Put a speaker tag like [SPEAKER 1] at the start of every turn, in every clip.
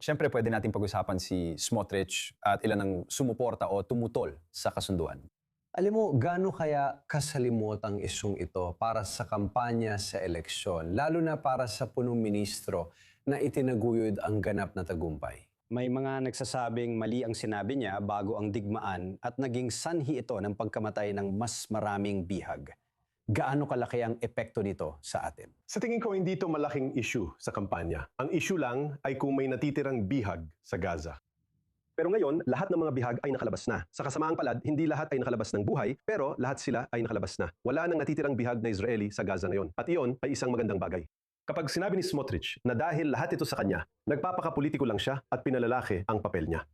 [SPEAKER 1] Siyempre, pwede natin pag-usapan si Smotrich at ilan ng sumuporta o tumutol sa kasunduan.
[SPEAKER 2] Alam mo, gaano kaya kasalimot ang isyung ito para sa kampanya sa eleksyon, lalo na para sa punong ministro na itinaguyod ang ganap na tagumpay? May mga nagsasabing mali ang sinabi niya bago ang digmaan at naging sanhi ito ng pagkamatay ng mas maraming bihag. Gaano kalaki ang epekto nito sa atin?
[SPEAKER 3] Sa tingin ko, hindi ito malaking issue sa kampanya. Ang issue lang ay kung may natitirang bihag sa Gaza. Pero ngayon, lahat ng mga bihag ay nakalabas na. Sa kasamaang palad, hindi lahat ay nakalabas ng buhay, pero lahat sila ay nakalabas na. Wala nang natitirang bihag na Israeli sa Gaza ngayon. At iyon ay isang magandang bagay. Kapag sinabi ni Smotrich na dahil lahat ito sa kanya, nagpapakapolitiko lang siya at pinalalaki ang papel niya.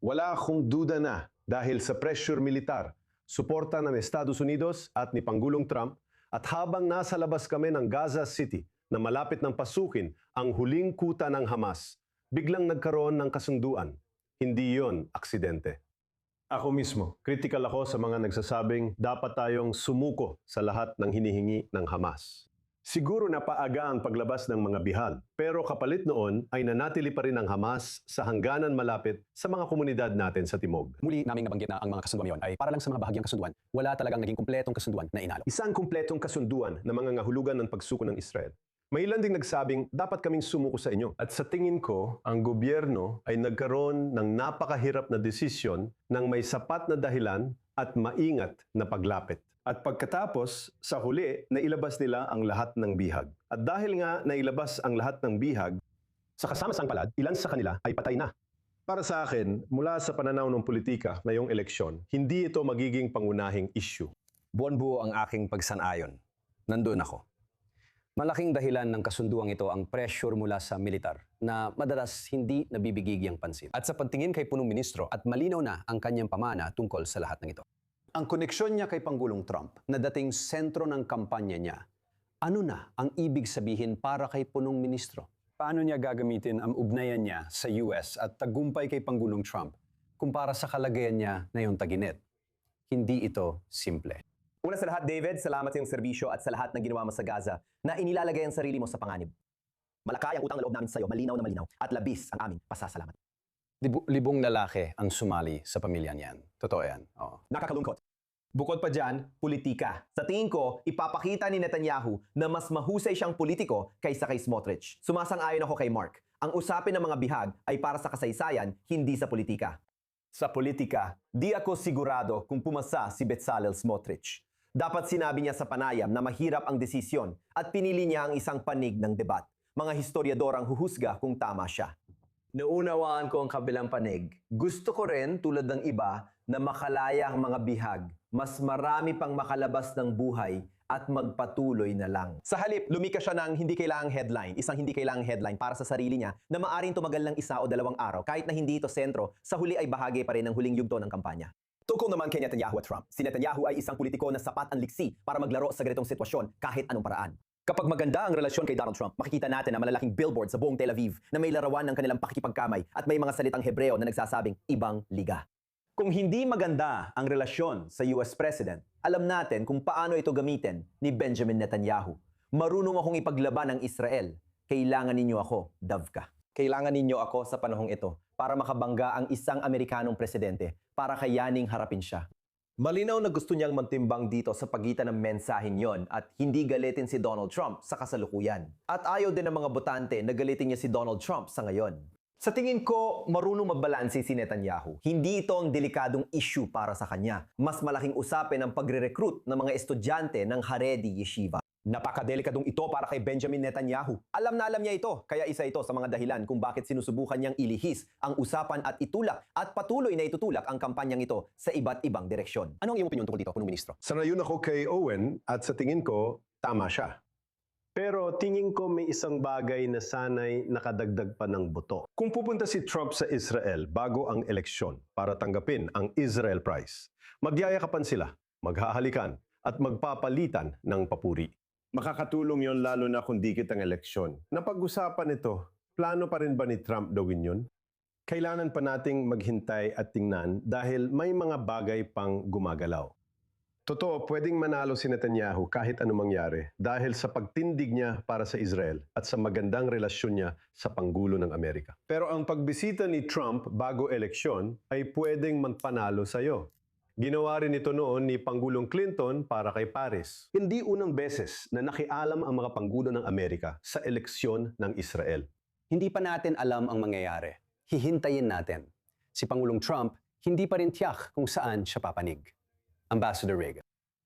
[SPEAKER 3] Wala akong duda na dahil sa pressure militar, suporta ng Estados Unidos at ni Pangulong Trump, at habang nasa labas kami ng Gaza City na malapit ng pasukin ang huling kuta ng Hamas, biglang nagkaroon ng kasunduan. Hindi yon aksidente. Ako mismo, critical ako sa mga nagsasabing dapat tayong sumuko sa lahat ng hinihingi ng Hamas. Siguro napaaga ang paglabas ng mga bihag, pero kapalit noon ay nanatili pa rin ang Hamas sa hangganan malapit sa mga komunidad natin sa Timog.
[SPEAKER 1] Muli naming nabanggit na ang mga kasunduan ay para lang sa mga bahagyang kasunduan, wala talagang naging kumpletong kasunduan na inalok.
[SPEAKER 3] Isang kumpletong kasunduan na mga ngahulugan ng pagsuko ng Israel. May ilan ding nagsabing dapat kaming sumuko sa inyo. At sa tingin ko, ang gobyerno ay nagkaroon ng napakahirap na desisyon ng may sapat na dahilan at maingat na paglapit. At pagkatapos, sa huli, nailabas nila ang lahat ng bihag. At dahil nga nailabas ang lahat ng bihag, sa kasama-sang palad, ilan sa kanila ay patay na. Para sa akin, mula sa pananaw ng politika ngayong eleksyon, hindi ito magiging pangunahing issue.
[SPEAKER 2] Buwan-buo ang aking pagsanayon. Nandun ako. Malaking dahilan ng kasunduang ito ang pressure mula sa militar na madalas hindi nabibigigyang pansin. At sa pagtingin kay punong ministro at malinaw na ang kanyang pamana tungkol sa lahat ng ito. Ang koneksyon niya kay Pangulong Trump na dating sentro ng kampanya niya, ano na ang ibig sabihin para kay punong ministro? Paano niya gagamitin ang ugnayan niya sa US at tagumpay kay Pangulong Trump kumpara sa kalagayan niya ngayong taginit? Hindi ito simple.
[SPEAKER 4] Una sa lahat, David, salamat sa iyong serbisyo at sa lahat ng ginawa mo sa Gaza na inilalagay ang sarili mo sa panganib. Malakay ang utang na loob namin sa iyo, malinaw na malinaw, at labis ang aming pasasalamat.
[SPEAKER 2] Libong lalaki ang sumali sa pamilya niyan. Totoo yan. Oo.
[SPEAKER 4] Nakakalungkot. Bukod pa dyan, politika. Sa tingin ko, ipapakita ni Netanyahu na mas mahusay siyang politiko kaysa kay Smotrich. Sumasang-ayon ako kay Mark. Ang usapin ng mga bihag ay para sa kasaysayan, hindi sa politika. Sa politika, di ako sigurado kung pumasa si Bezalel Smotrich. Dapat sinabi niya sa panayam na mahirap ang desisyon at pinili niya ang isang panig ng debat. Mga historiador ang huhusga kung tama siya. Naunawaan ko ang kabilang panig. Gusto ko rin, tulad ng iba, na makalaya ang mga bihag. Mas marami pang makalabas ng buhay at magpatuloy na lang. Sa halip, lumika siya ng hindi kailangang headline, isang hindi kailangang headline para sa sarili niya na maaring tumagal ng 1 o 2 araw kahit na hindi ito sentro, sa huli ay bahagi pa rin ng huling yugto ng kampanya. Tukol naman kay Netanyahu at Trump. Si Netanyahu ay isang politiko na sapat ang liksi para maglaro sa ganitong sitwasyon kahit anong paraan. Kapag maganda ang relasyon kay Donald Trump, makikita natin na malalaking billboard sa buong Tel Aviv na may larawan ng kanilang pakikipagkamay at may mga salitang Hebreo na nagsasabing ibang liga. Kung hindi maganda ang relasyon sa US President, alam natin kung paano ito gamitin ni Benjamin Netanyahu. Marunong akong ipaglaban ng Israel. Kailangan ninyo ako, Davka. Kailangan ninyo ako sa panahong ito para makabangga ang isang Amerikanong presidente para kayaning harapin siya. Malinaw na gusto niyang mantimbang dito sa pagitan ng mensaheng yon at hindi galitin si Donald Trump sa kasalukuyan. At ayaw din ng mga botante na galitin niya si Donald Trump sa ngayon. Sa tingin ko, marunong magbalanse si Netanyahu. Hindi ito ang delikadong issue para sa kanya. Mas malaking usapin ang pagre-recruit ng mga estudyante ng Haredi Yeshiva. Napakadelikadong ito para kay Benjamin Netanyahu. Alam na alam niya ito, kaya isa ito sa mga dahilan kung bakit sinusubukan niyang ilihis ang usapan at itulak at patuloy na itutulak ang kampanyang ito sa iba't ibang direksyon. Ano ang iyong opinion tungkol dito, punong ministro?
[SPEAKER 3] Sanayon ako kay Owen at sa tingin ko, tama siya. Pero tingin ko may isang bagay na sanay nakadagdag pa ng buto. Kung pupunta si Trump sa Israel bago ang eleksyon para tanggapin ang Israel Prize, magyayakapan sila, maghahalikan at magpapalitan ng papuri. Makakatulong yon lalo na kung dikit ang eleksyon. Napag-usapan ito, plano pa rin ba ni Trump gawin yun? Kailangan pa nating maghintay at tingnan dahil may mga bagay pang gumagalaw. Totoo, pwedeng manalo si Netanyahu kahit anong mangyari dahil sa pagtindig niya para sa Israel at sa magandang relasyon niya sa Panggulo ng Amerika. Pero ang pagbisita ni Trump bago eleksyon ay pwedeng magpanalo sa iyo. Ginawa rin ito noon ni Pangulong Clinton para kay Paris. Hindi unang beses na nakialam ang mga Panggulo ng Amerika sa eleksyon ng Israel.
[SPEAKER 2] Hindi pa natin alam ang mangyayari. Hihintayin natin. Si Pangulong Trump, hindi pa rin tiyak kung saan siya papanig. Ambassador Reagan.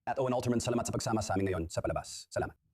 [SPEAKER 2] At Owen Alterman, salamat sa pagsama sa amin ngayon sa Palabas. Salamat.